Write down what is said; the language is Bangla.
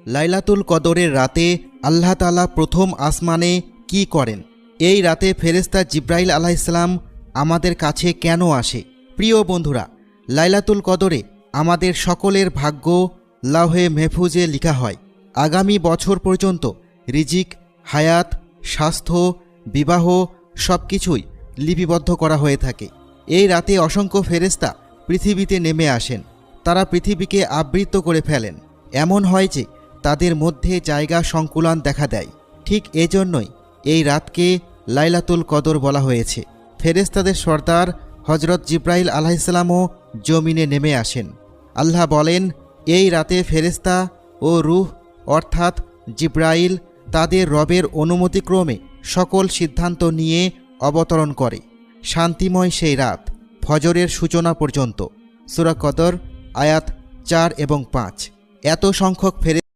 লাইলাতুল কদরের রাতে আল্লাহ তাআলা প্রথম আসমানে কি করেন? এই রাতে ফেরেশতা জিব্রাইল আলাইহিসসালাম আমাদের কাছে কেন আসে? প্রিয় বন্ধুরা, লাইলাতুল কদরে আমাদের সকলের ভাগ্য লাওহে মেহফুজে লিখা হয়। আগামী বছর পর্যন্ত রিজিক, হায়াত, স্বাস্থ্য, বিবাহ সব কিছুই লিপিবদ্ধ করা হয়ে থাকে। এই রাতে অসংখ্য ফেরেশতা পৃথিবীতে নেমে আসেন। তারা পৃথিবীকে আবৃত করে ফেলেন। এমন হয় যে তাদের মধ্যে জায়গা সংকুলান দেখা দেয়। ঠিক এজন্যই এই রাতকে লাইলাতুল কদর বলা হয়েছে। ফেরেশতাদের সর্দার হজরত জিব্রাইল আলাইহিসসালামও জমিনে নেমে আসেন। আল্লাহ বলেন, এই রাতে ফেরেশতা ও রূহ অর্থাৎ জিব্রাইল তাদের রবের অনুমতিক্রমে সকল সিদ্ধান্ত নিয়ে অবতরণ করে। শান্তিময় সেই রাত ফজরের সূচনা পর্যন্ত। সূরা কদর আয়াত 4 এবং 5। এত সংখ্যক